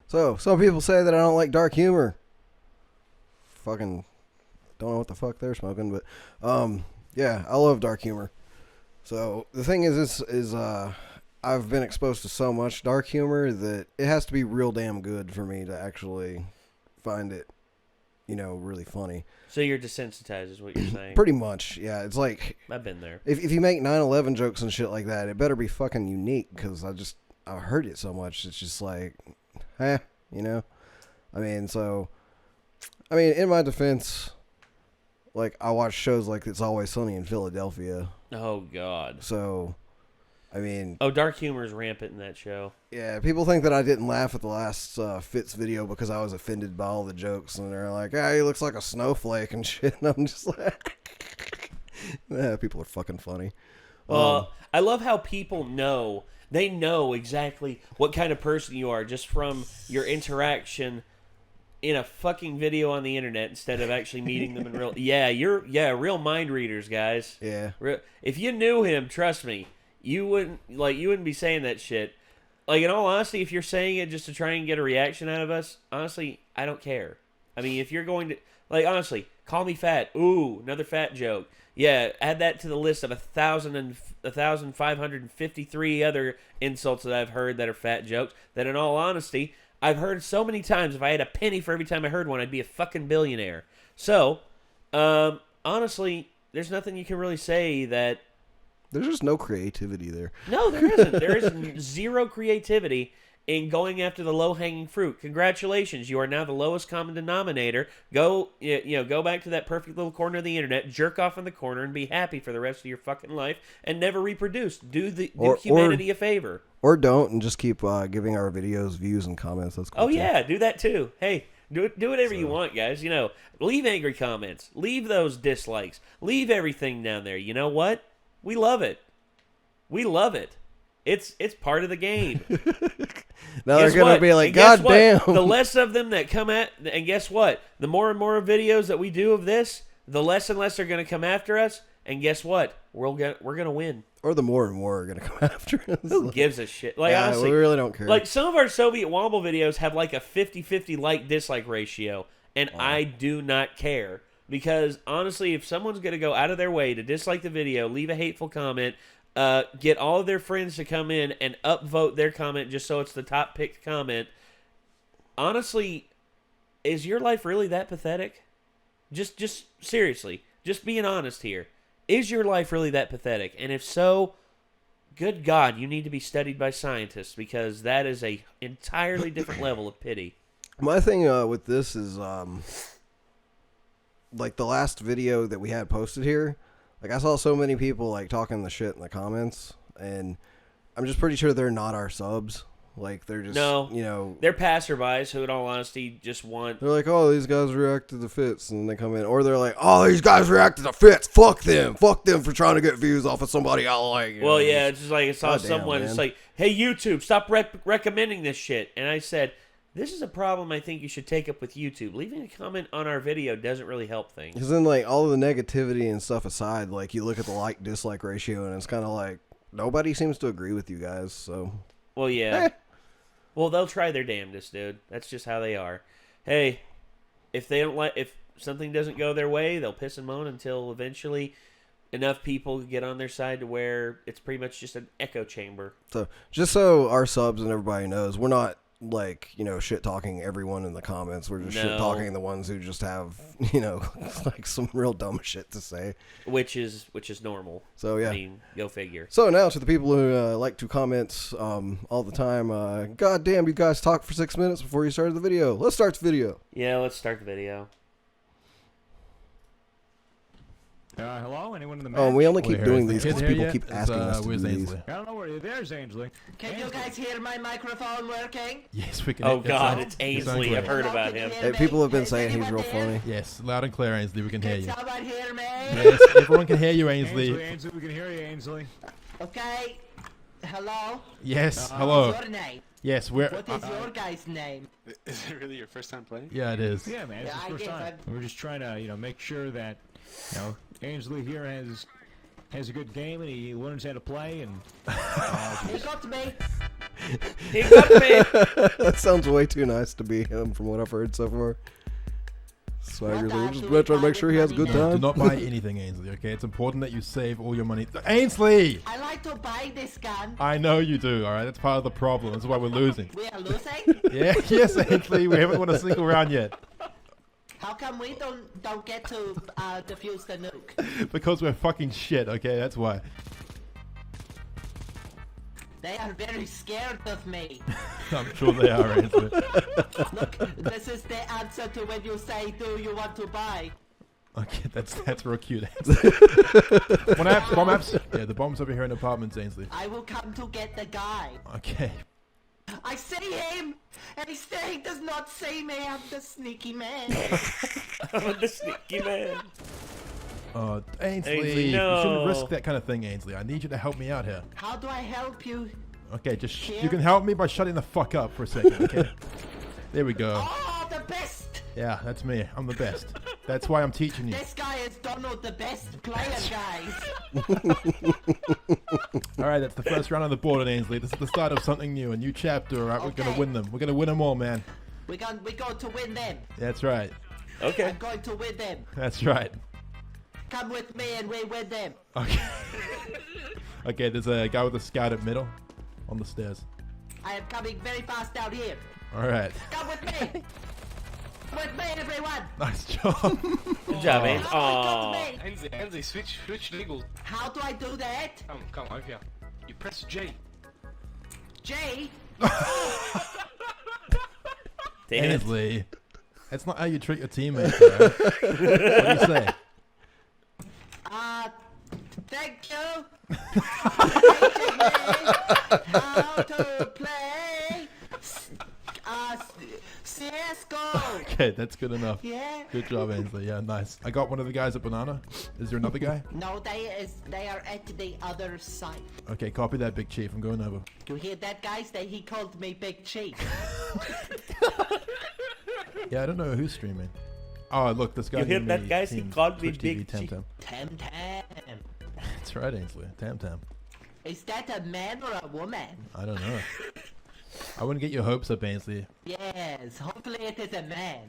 So, some people say that I don't like dark humor. Fucking don't know what the fuck they're smoking, but yeah, I love dark humor. So the thing is I've been exposed to so much dark humor that it has to be real damn good for me to actually find it, really funny. So you're desensitized is what you're saying? Pretty much, yeah. It's like... I've been there. If you make 9/11 jokes and shit like that, it better be fucking unique, because I heard it so much, it's just like, I mean, in my defense, like, I watch shows like It's Always Sunny in Philadelphia. Oh, God. So... I mean... Oh, dark humor is rampant in that show. Yeah, people think that I didn't laugh at the last Fitz video because I was offended by all the jokes, and they're like, he looks like a snowflake and shit, and I'm just like... people are fucking funny. I love how people know, they know exactly what kind of person you are just from your interaction in a fucking video on the internet instead of actually meeting them in real... real mind readers, guys. Yeah. If you knew him, trust me, you wouldn't be saying that shit. Like, in all honesty, if you're saying it just to try and get a reaction out of us, honestly, I don't care. I mean, if you're going to, like, honestly, call me fat. Ooh, another fat joke. Yeah, add that to the list of 1,553 other insults that I've heard that are fat jokes, that in all honesty, I've heard so many times, if I had a penny for every time I heard one, I'd be a fucking billionaire. So, honestly, there's nothing you can really say that... There's just no creativity there. No, there isn't. There is zero creativity in going after the low-hanging fruit. Congratulations, you are now the lowest common denominator. Go back to that perfect little corner of the internet, jerk off in the corner, and be happy for the rest of your fucking life, and never reproduce. Do humanity a favor. Or don't, and just keep giving our videos views and comments. That's cool. Oh, yeah, do that too. Hey, do whatever you want, guys. Leave angry comments. Leave those dislikes. Leave everything down there. You know what? We love it. We love it. It's part of the game. Now they're going to be like, God damn. The less of them that come at, and guess what? The more and more videos that we do of this, the less and less they're going to come after us. And guess what? We're gonna win. Or the more and more are going to come after us. Who gives a shit? Like, honestly, we really don't care. Like, some of our Soviet Womble videos have like a 50-50 like-dislike ratio. And I do not care. Because, honestly, if someone's going to go out of their way to dislike the video, leave a hateful comment, get all of their friends to come in and upvote their comment just so it's the top-picked comment, honestly, is your life really that pathetic? Just seriously, just being honest here. Is your life really that pathetic? And if so, good God, you need to be studied by scientists because that is a entirely different level of pity. My thing with this is... like the last video that we had posted here, like I saw so many people like talking the shit in the comments, and I'm just pretty sure they're not our subs. Like they're just they're passerbys who, in all honesty, just want. They're like, oh, these guys reacted to Fitz, and they come in, or they're like, oh, these guys reacted to Fitz. Fuck them for trying to get views off of somebody I like. Well, yeah, it's just like I saw someone. It's like, hey, YouTube, stop recommending this shit, and I said. This is a problem I think you should take up with YouTube. Leaving a comment on our video doesn't really help things. Because then, like, all of the negativity and stuff aside, like, you look at the like-dislike ratio, and it's kind of like, nobody seems to agree with you guys, so... Well, yeah. Well, they'll try their damnedest, dude. That's just how they are. Hey, if something doesn't go their way, they'll piss and moan until eventually enough people get on their side to where it's pretty much just an echo chamber. So, just so our subs and everybody knows, we're not... like, shit talking everyone in the comments. We're just shit talking the ones who just have, like some real dumb shit to say. Which is normal. So, yeah. I mean, go figure. So, now to the people who like to comment all the time. God damn, you guys talked for 6 minutes before you started the video. Let's start the video. Yeah, let's start the video. Hello? Anyone in the match? Oh, we only keep doing these because people keep asking us to do these. I don't know where there's Ainsley. Can you guys hear my microphone working? Yes, we can. Oh, God, it's Ainsley. I've heard about him. Hey, people have been saying he's real funny. Yes, loud and clear, Ainsley. We can hear you. Can someone hear me? Yes, everyone can hear you, Ainsley. Ainsley, we can hear you, Ainsley. Okay. Hello? Yes, hello. What's your name? Yes, we're... What is your guy's name? Is it really your first time playing? Yeah, it is. Yeah, man, it's his first time. We're just trying to, make sure that, Ainsley here has a good game and he learns how to play and... He got me. He got me. That sounds way too nice to be him from what I've heard so far. Swagger's like, we're just trying to make sure he has a good No, do time. not buy anything, Ainsley, okay? It's important that you save all your money. Ainsley! I like to buy this gun. I know you do, alright? That's part of the problem. That's why we're losing. We are losing? Yeah, yes, Ainsley. We haven't won a single round yet. How come we don't get to defuse the nuke? Because we're fucking shit, okay? That's why. They are very scared of me. I'm sure they are, Ainsley. Look, this is the answer to when you say, do you want to buy? Okay, that's real cute, Ainsley. Bomb apps? Yeah, the bomb's over here in apartments, Ainsley. I will come to get the guy. Okay. I see him, and he still does not see me. I'm the sneaky man. I'm the sneaky man. Oh, Ainsley, Ainsley, you no. shouldn't risk that kind of thing, Ainsley. I need you to help me out here. How do I help you? Okay, just Here? you can help me by shutting the fuck up for a second, okay? There we go. Oh, the best! Yeah, that's me. I'm the best. That's why I'm teaching you. This guy is Donald, the best player, guys. All right, that's the first round on the board, Ainsley. This is the start of something new, a new chapter. All right, we're gonna Okay. win them. We're gonna win them all, man. We're going to win them. That's right. Okay. I'm going to win them. That's right. Come with me and we win them. Okay. Okay, there's a guy with a scout at middle on the stairs. I am coming very fast down here. All right. Come with me. With me, everyone. Nice job. Good job, Ains. How do Aw. I go to me? Hensley, switch legal. How do I do that? Come over here. You press J. J? Damn it. Ainsley. That's not how you treat your teammates, man. What do you say? Thank you. Teaching me how to play CSGO. Okay, that's good enough. Yeah. Good job, Ainsley. Yeah, nice. I got one of the guys at Banana. Is there another guy? No, they are at the other side. Okay, copy that, Big Chief. I'm going over. You hear that, guys? He called me Big Chief. Yeah, I don't know who's streaming. Oh, look, this guy. You hear named that, me guys? He Team called me Twitch Big TV, Chief. Tam Tam Tam. That's right, Ainsley. Tam Tam. Is that a man or a woman? I don't know. I wouldn't get your hopes up, Ainsley. Yes, hopefully it is a man.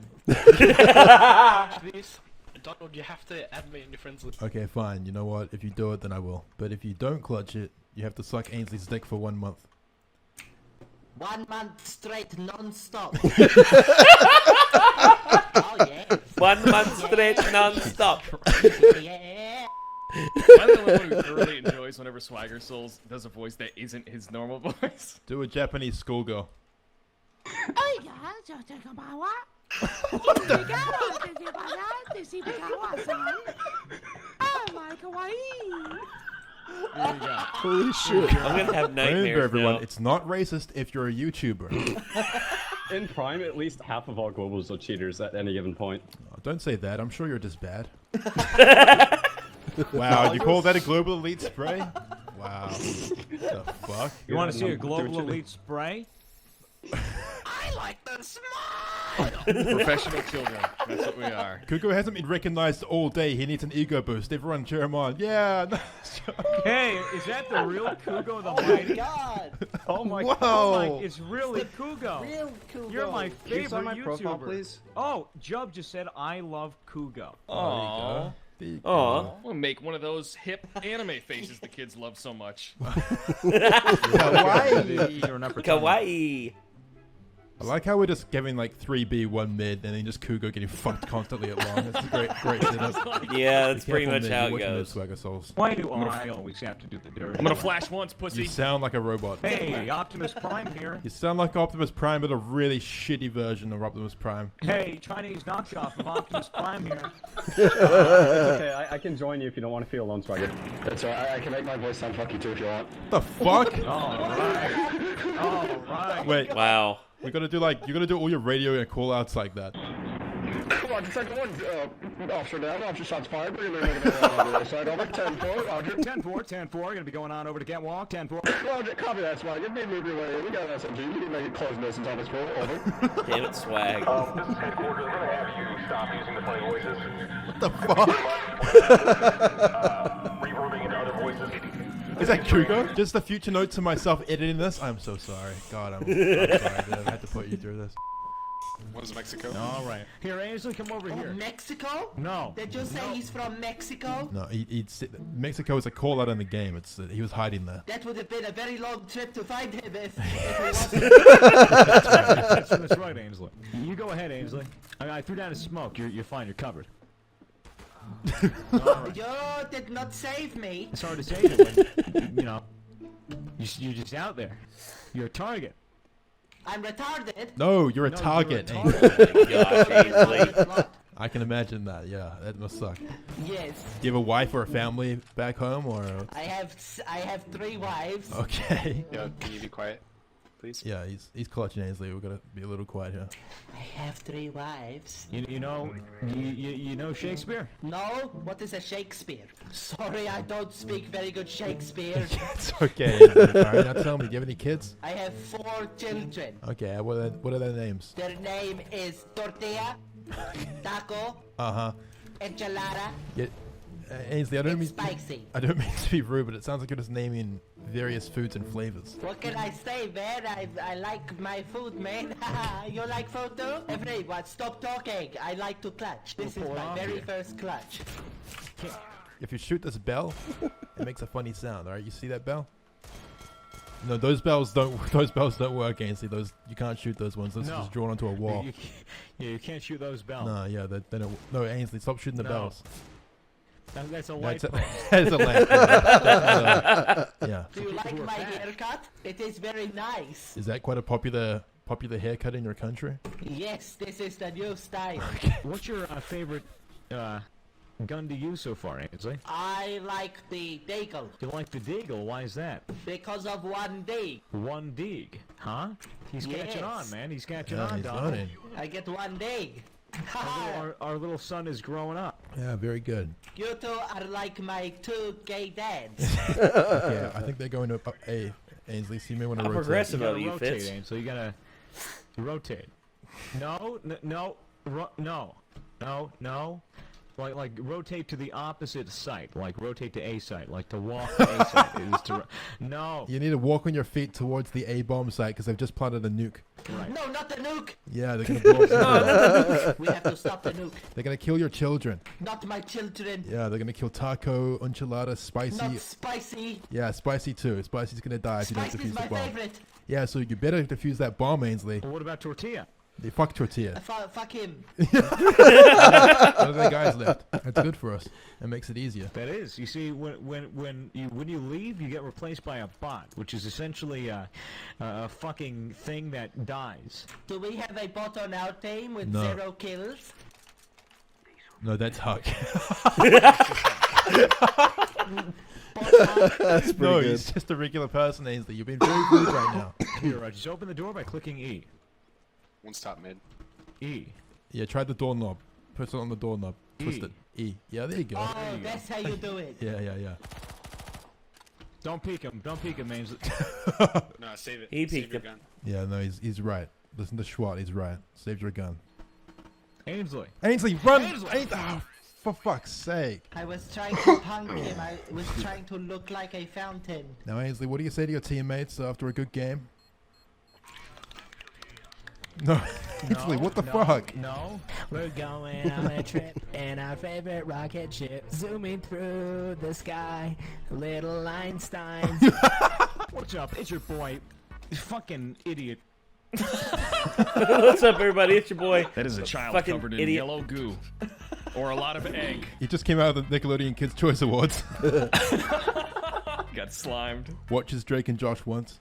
Please. Donald, you have to add me in your friends list. Okay, fine. You know what? If you do it, then I will. But if you don't clutch it, you have to suck Ainsley's dick for 1 month. 1 month straight, non-stop. Oh, yes. 1 month straight, non-stop. Yeah. I'm the one who thoroughly enjoys whenever Swagger Souls does a voice that isn't his normal voice. Do a Japanese schoolgirl. Holy shit. I'm gonna have nightmares Remember, everyone, now. it's not racist if you're a YouTuber. In Prime, at least half of our globals are cheaters at any given point. Oh, don't say that. I'm sure you're just bad. Wow, you call that a global elite spray? Wow. The fuck? You want to see a Do what global you do. elite spray? I like the smile. Professional children. That's what we are. Kuko hasn't been recognized all day. He needs an ego boost. Everyone cheer him on. Yeah. Nice job. Hey, is that the real Kugo the Oh my Mighty? god. Oh my Whoa. god, it's really Kugo. Real cool. You're my Can you favorite sign my YouTuber. profile, please? Oh, Jub just said I love Kugo. Aww. There you Aw. go. We'll make one of those hip anime faces the kids love so much. Kawaii. You're not pretending. Kawaii. I like how we're just giving like 3B, 1 mid, and then just Kugo getting fucked constantly at long. That's a great setup. Yeah, that's Be pretty careful, much mid. how You're it watching goes. those Swagger Souls. Why do I always have to do the dirty I'm gonna work? flash once, You pussy. sound like a robot. Hey, Optimus Prime here. You sound like Optimus Prime, but a really shitty version of Optimus Prime. Hey, Chinese knockoff of Optimus Prime here. Okay, I can join you if you don't want to feel alone, Swagger. That's alright. I can make my voice sound fucky too if you want. The fuck? All right. Wait, Wow. we gotta do like, you gotta do all your radio and call outs like that. Come on, second one. Officer down, officer shots fired. We're gonna be moving on the other side. Over 10-4, Roger. 10-4, gonna be going on over to Catwalk, 10-4. Roger, copy that, Swag. Give me move your way. We got an SMG. You can make it close distance on this floor. Over. Damn it, swag. This is headquarters. We're gonna have you stop using the funny voices. What the fuck? Reverbing into other voices. Is that Kugo? Just a future note to myself editing this. I'm so sorry. God, I'm sorry that I had to put you through this. What is Mexico? All right. Here, Ainsley, come over here. Mexico? No. Did you say he's from Mexico? No, Mexico is a call out in the game. It's he was hiding there. That would have been a very long trip to find him if he wasn't. That's right, Ainsley. You go ahead, Ainsley. I threw down a smoke. You're fine. You're covered. Right. You did not save me. It's hard to say when, you know, you're just out there. You're a target. I'm retarded. No, you're a target. Oh my gosh, Ainsley. I can imagine that. Yeah, that must suck. Yes. Do you have a wife or a family back home, or? I have 3 wives. Okay. Yo, can you be quiet, please? Yeah, he's clutching Ainsley. We're gonna be a little quiet here. I have 3 wives. You know Shakespeare? No? What is a Shakespeare? Sorry, I don't speak very good Shakespeare. It's okay. Alright, now tell me, do you have any kids? I have 4 children. Okay, what are their names? Their name is Tortilla, Taco, Enchilada, Yeah, Ainsley, I don't mean Spicy. I don't mean to be rude, but it sounds like you're just naming various foods and flavors. What can I say, man? I like my food, man. You like food too? Everyone, stop talking. I like to clutch. This is my very first clutch. If you shoot this bell, it makes a funny sound. All right, you see that bell? No, those bells don't. Those bells don't work, Ainsley. Those you can't shoot those ones. Those are just drawn onto a wall. You can't shoot those bells. No, yeah, they don't. No, Ainsley, stop shooting the bells. That's a light bulb. That's a lamp. Yeah. Do you like my haircut? It is very nice. Is that quite a popular haircut in your country? Yes, this is the new style. What's your favorite gun to use so far, Ainsley? I like the Deagle. You like the Deagle? Why is that? Because of one dig. One dig, huh? He's catching on, man. He's catching on, he's Donald. learning. I get one dig. Our little son is growing up. Yeah, very good. You two are like my 2 gay dads. Yeah, I think they're going to A. Ainsley, so you may want to How rotate. progressive of you, rotate, Fitz. Ainsley. You gotta rotate. No. Like rotate to the opposite site. Like rotate to A site. Like to walk to A site is to. No. You need to walk on your feet towards the A bomb site because they've just planted a nuke. Right. No, not the nuke. Yeah, they're gonna blow up. We have to stop the nuke. They're gonna kill your children. Not my children. Yeah, they're gonna kill Taco, Enchilada, Spicy. Not Spicy. Yeah, Spicy too. Spicy's gonna die if you don't Spicy's defuse my the bomb. favorite. Yeah, so you better defuse that bomb, Ainsley. Well, what about Tortilla? They fuck Tortilla. Fuck him. None of the guys left. That's good for us. It makes it easier. That is. You see, when you leave, you get replaced by a bot, which is essentially a fucking thing that dies. Do we have a bot on our team with No. 0 kills? No, that's Huck. That's pretty No, good. he's just a regular person, Ainsley. You're being very rude right now. Here, just open the door by clicking E. One's top mid. E. Yeah, try the doorknob. Press it on the doorknob. Twist E. it. E. Yeah, there you go. Oh, that's how you do it. Yeah. Don't peek him. Don't peek him, Ainsley. No, save it. He Save peeked your him. gun. Yeah, no, he's right. Listen to Schwat, he's right. Save your gun. Ainsley. Ainsley, run! Ainsley! Oh, for fuck's sake. I was trying to punk him. I was trying to look like a fountain. Now, Ainsley, what do you say to your teammates after a good game? No, Ainsley, what the fuck? No. We're going on a trip in our favorite rocket ship, zooming through the sky. Little Einstein. What's up? It's your boy. Fucking idiot. What's up, everybody? It's your boy. That is a child Fucking covered in idiot. yellow goo. Or a lot of egg. He just came out of the Nickelodeon Kids' Choice Awards. Got slimed. Watches Drake and Josh once.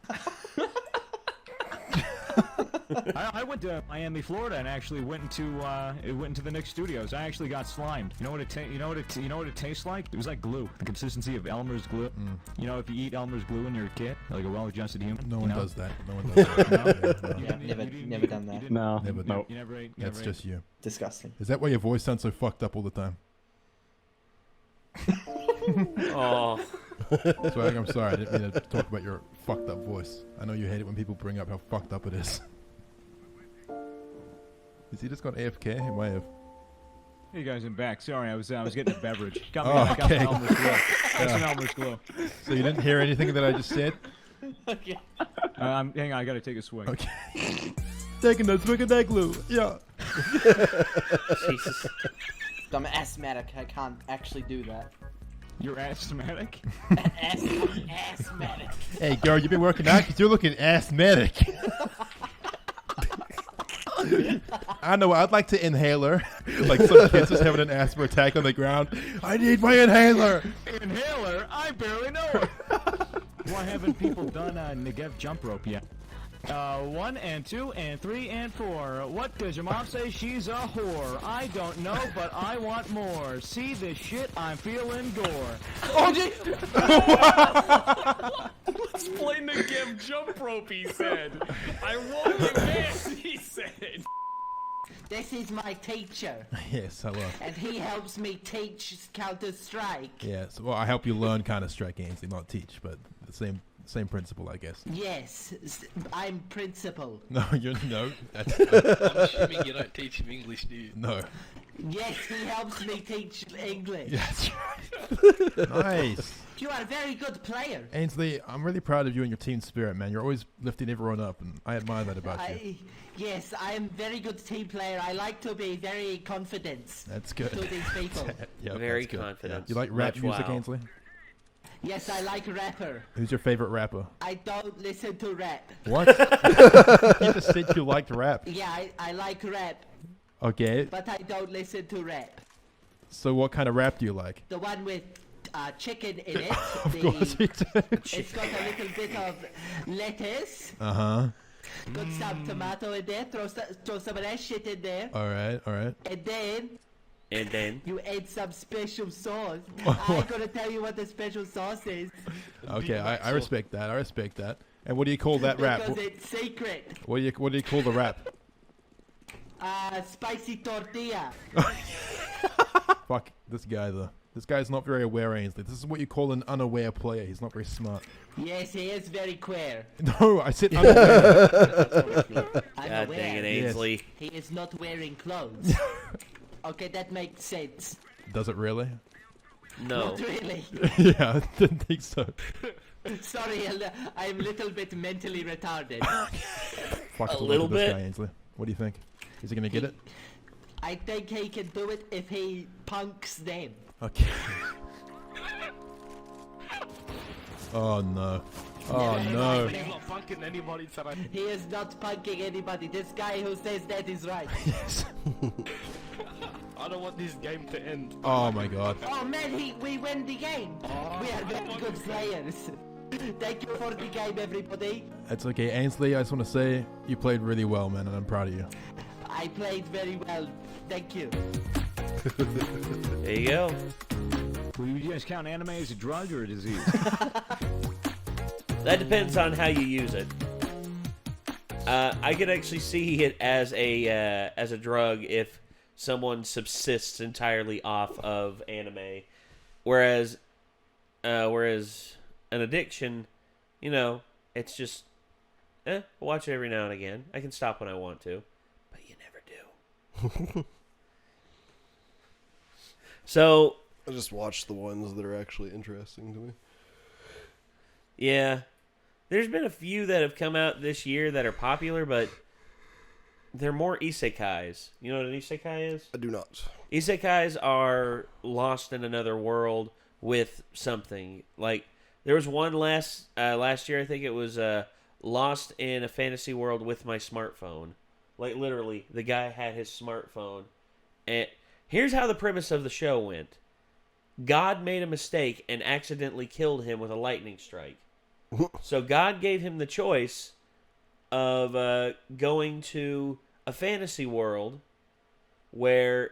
I went to Miami, Florida, and actually went into the Knicks studios. I actually got slimed. You know what it tastes like? It was like glue, the consistency of Elmer's glue. You know, if you eat Elmer's glue when you're a kid, like a well-adjusted human. No one does that. No one does that. Never done that. No. Never. No. You never ate. That's just you. Disgusting. Is that why your voice sounds so fucked up all the time? Oh. Swag, I'm sorry. I didn't mean to talk about your fucked up voice. I know you hate it when people bring up how fucked up it is. Is he just gone AFK? He might have. You guys in back. Sorry, I was getting a beverage. Got me, Oh, got okay. some Elmer's Glow. Got some Elmer's Glow. So you didn't hear anything that I just said? Okay. Hang on, I gotta take a swig. Okay. Taking a swig of that glue. Yeah. Jesus. I'm asthmatic. I can't actually do that. You're asthmatic? Asthmatic. Hey, girl, you been working out because you're looking asthmatic. I know. I'd like to inhaler. Like some kids just having an asthma attack on the ground. I need my inhaler. Inhaler? I barely know it. Why haven't people done Negev jump rope yet? 1 and 2 and 3 and 4. What does your mom say? She's a whore. I don't know, but I want more. See this shit? I'm feeling gore. Oh, gee. Let's play Negev jump rope, he said. I want Negev, he said. This is my teacher. Yes, hello. And he helps me teach Counter-Strike. Yes. Well, I help you learn Counter-Strike, Ainsley, not teach, but the same principle, I guess. Yes, I'm principal. No, you're no. That's, I'm assuming you don't teach him English, do you? no. Yes, he helps me teach English. Yes. Nice. You are a very good player. Ainsley, I'm really proud of you and your team spirit, man. You're always lifting everyone up, and I admire that about you. Yes, I am very good team player. I like to be very confident. That's good. To these people. Yep, Very that's good. confident. You like rap Much music, wow. Ainsley? Yes, I like rapper. Who's your favorite rapper? I don't listen to rap. What? You just said you liked rap. Yeah, I like rap. Okay. But I don't listen to rap. So what kind of rap do you like? The one with chicken in it. Of course you do. It's got a little bit of lettuce. Uh-huh. Got some tomato in there. Throw some of that shit in there. All right, all right. And then you add some special sauce. I'm gonna tell you what the special sauce is. Okay, I respect that. I respect that. And what do you call that rap? Because it's secret. What do you call the rap? Spicy tortilla. Fuck this guy though. This guy's not very aware, Ainsley. This is what you call an unaware player. He's not very smart. Yes, he is very queer. No, I said unaware. God dang it, Ainsley. Yes. He is not wearing clothes. Okay, that makes sense. Does it really? No. Not really. Yeah, I didn't think so. Sorry, I'm a little bit mentally retarded. Fuck, A little this bit. guy, Ainsley. What do you think? Is he gonna get it? I think he can do it if he punks them. Okay. Oh no. Oh no. He's not punking anybody tonight. He is not punking anybody. This guy who says that is right. Yes. I don't want this game to end. Oh my god. Oh man, we win the game. We are very good players. Thank you for the game, everybody. That's okay, Ainsley. I just want to say you played really well, man, and I'm proud of you. I played very well. Thank you. There you go. Would you guys count anime as a drug or a disease? That depends on how you use it. I could actually see it as a drug if someone subsists entirely off of anime, whereas an addiction, you know, it's just watch it every now and again. I can stop when I want to, but you never do. So I just watch the ones that are actually interesting to me. Yeah. There's been a few that have come out this year that are popular, but they're more isekais. You know what an isekai is? I do not. Isekais are lost in another world with something. Like, there was one last year, I think it was lost in a fantasy world with my smartphone. Like, literally, the guy had his smartphone. And here's how the premise of the show went. God made a mistake and accidentally killed him with a lightning strike. So God gave him the choice of going to a fantasy world where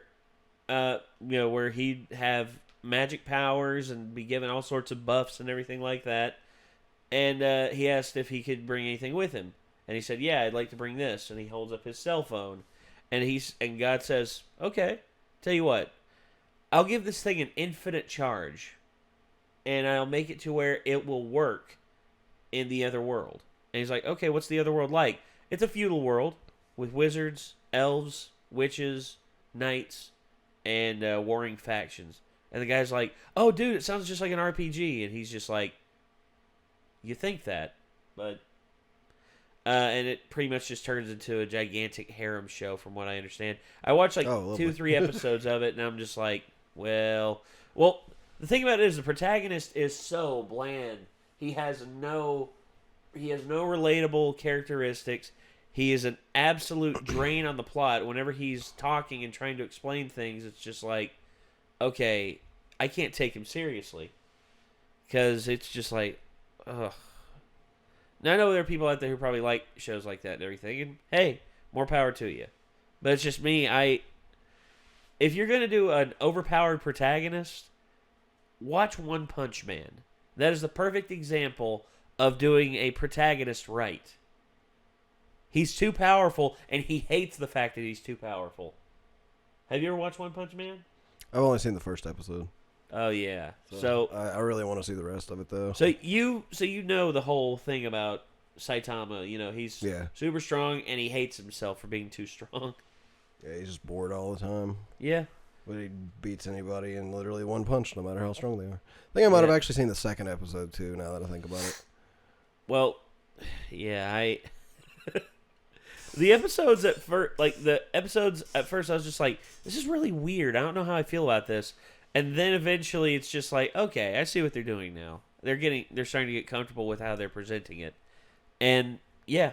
where he'd have magic powers and be given all sorts of buffs and everything like that. And he asked if he could bring anything with him. And he said, yeah, I'd like to bring this. And he holds up his cell phone. And God says, okay, tell you what, I'll give this thing an infinite charge. And I'll make it to where it will work in the other world. And he's like, okay, what's the other world like? It's a feudal world with wizards, elves, witches, knights, and warring factions. And the guy's like, "Oh, dude, it sounds just like an RPG." And he's just like, "You think that, but." And it pretty much just turns into a gigantic harem show, from what I understand. I watched like 2-3 episodes of it, and I'm just like, well, the thing about it is the protagonist is so bland. He has no relatable characteristics. He is an absolute drain on the plot. Whenever he's talking and trying to explain things, it's just like, okay, I can't take him seriously, because it's just like, ugh. Now, I know there are people out there who probably like shows like that and everything, and hey, more power to you. But it's just me. If you're going to do an overpowered protagonist, watch One Punch Man. That is the perfect example of doing a protagonist right. He's too powerful, and he hates the fact that he's too powerful. Have you ever watched One Punch Man? I've only seen the first episode. Oh yeah, so I really want to see the rest of it though. So you know the whole thing about Saitama. You know he's super strong and he hates himself for being too strong. Yeah, he's just bored all the time. Yeah, but he beats anybody in literally one punch, no matter how strong they are. I think I might have actually seen the second episode too. Now that I think about it. Well, yeah, the episodes at first, I was just like, this is really weird. I don't know how I feel about this. And then eventually it's just like, okay, I see what they're doing now. They're starting to get comfortable with how they're presenting it. And I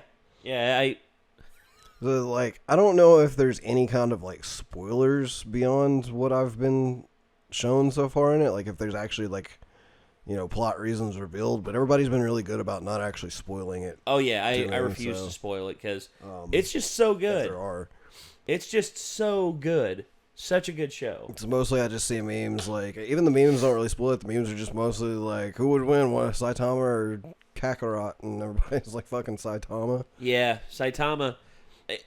don't know if there's any kind of like spoilers beyond what I've been shown so far in it. Like if there's actually plot reasons revealed, but everybody's been really good about not actually spoiling it. Oh yeah, I refuse to spoil it because it's just so good. There are. It's just so good. Such a good show. It's mostly I just see memes, like, even the memes don't really split. The memes are just mostly like, who would win, Saitama or Kakarot? And everybody's like, fucking Saitama. Yeah, Saitama.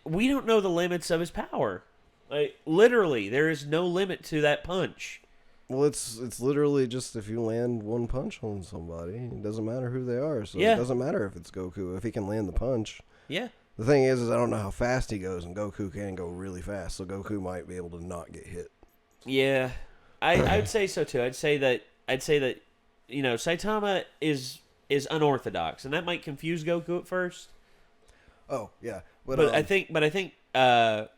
We don't know the limits of his power. Like, literally, there is no limit to that punch. Well, it's literally just if you land one punch on somebody, it doesn't matter who they are. So it doesn't matter if it's Goku. If he can land the punch. Yeah. The thing is I don't know how fast he goes, and Goku can go really fast, so Goku might be able to not get hit. Yeah, I'd say so too. I'd say that Saitama is unorthodox, and that might confuse Goku at first. Oh yeah, but I think eventually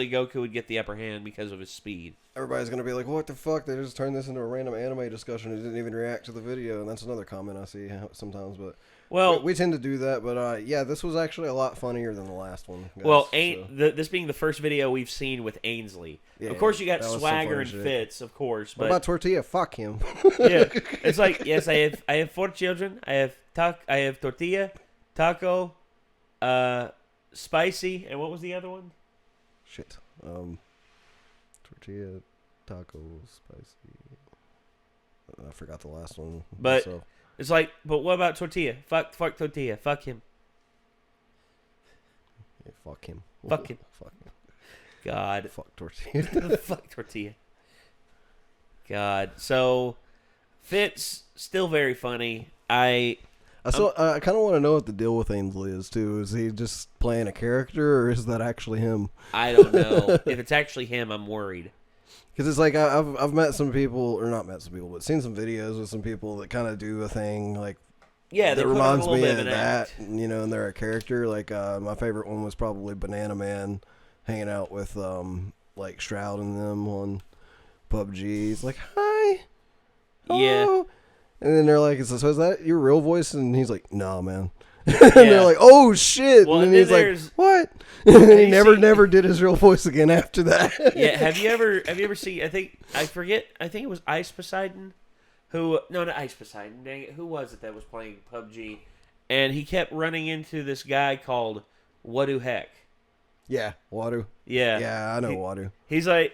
Goku would get the upper hand because of his speed. Everybody's gonna be like, "What the fuck? They just turned this into a random anime discussion and didn't even react to the video." And that's another comment I see sometimes, but. Well, we tend to do that, but this was actually a lot funnier than the last one. Guys, well, this being the first video we've seen with Ainsley. Yeah, of course, you got Swagger and Fitz, of course. But what about Tortilla? Fuck him. Yeah, it's like, yes, I have 4 children. I have Tortilla, Taco, Spicy, and what was the other one? Shit. Tortilla, Taco, Spicy. I forgot the last one. But. So. It's like, but what about Tortilla? Fuck Tortilla. Fuck him. Yeah, fuck him. Fuck him. Fuck him. God. Fuck Tortilla. Fuck Tortilla. God. So, Fitz, still very funny. I kind of want to know what the deal with Ainsley is, too. Is he just playing a character, or is that actually him? I don't know. If it's actually him, I'm worried. Because it's like I've met some people, or not met some people, but seen some videos with some people that kind of do a thing like that reminds me of that, and they're a character. Like my favorite one was probably Banana Man hanging out with like Shroud and them on PUBG. He's like, "Hi, hello." Yeah, and then they're like, "So is that your real voice?" And he's like, "Nah, man." And they're like, "Oh shit!" Well, and then he's like, "What?" And he never did his real voice again after that. Yeah, have you ever seen? I think it was Ice Poseidon, not Ice Poseidon. Dang it, who was it that was playing PUBG? And he kept running into this guy called Wadu Heck. Yeah, Wadu. Yeah, I know Wadu. He's like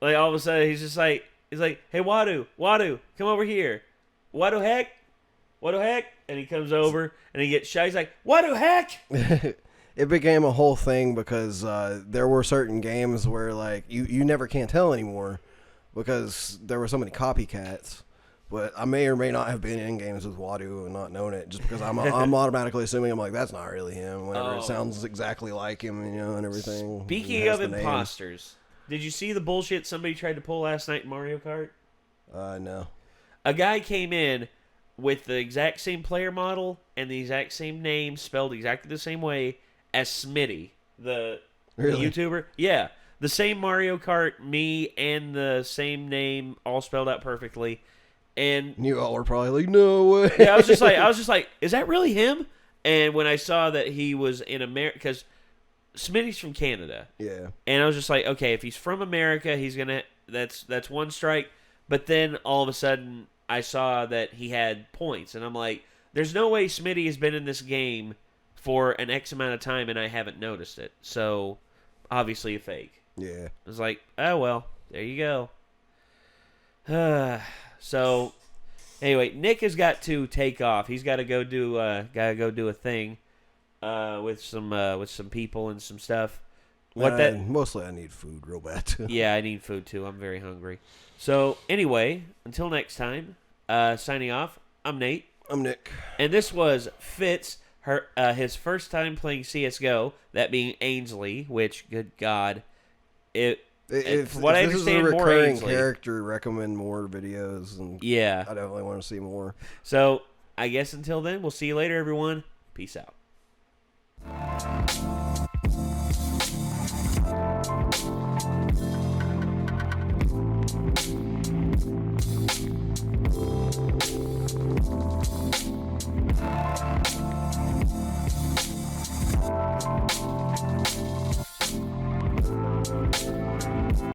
all of a sudden he's like, "Hey Wadu, come over here, Wadu Heck." And he comes over and he gets shy. He's like, "What the heck?" It became a whole thing because there were certain games where like you never can tell anymore because there were so many copycats. But I may or may not have been in games with Wadu and not known it just because I'm automatically assuming I'm like, that's not really him. Whenever it sounds exactly like him, and everything. Speaking of imposters, Did you see the bullshit somebody tried to pull last night in Mario Kart? No. A guy came in with the exact same player model and the exact same name spelled exactly the same way as Smitty, the YouTuber. Yeah, the same Mario Kart me and the same name all spelled out perfectly. And you all were probably like, no way. Yeah, I was just like, is that really him? And when I saw that he was in America, because Smitty's from Canada. Yeah. And I was just like, okay, if he's from America, he's gonna that's one strike. But then all of a sudden I saw that he had points, and I'm like, there's no way Smitty has been in this game for an X amount of time and I haven't noticed it. So obviously a fake. Yeah. I was like, oh well, there you go. So anyway, Nick has got to take off. He's got to go do a thing with some people and some stuff. Mostly I need food real bad too. Yeah, I need food too. I'm very hungry. So anyway, until next time, signing off. I'm Nate. I'm Nick. And this was Fitz, his first time playing CS:GO, that being Ainsley, which, good God, If what I this is understand, a more recurring Ainsley. character, recommend more videos. And yeah, I definitely want to see more. So I guess until then, we'll see you later, everyone. Peace out.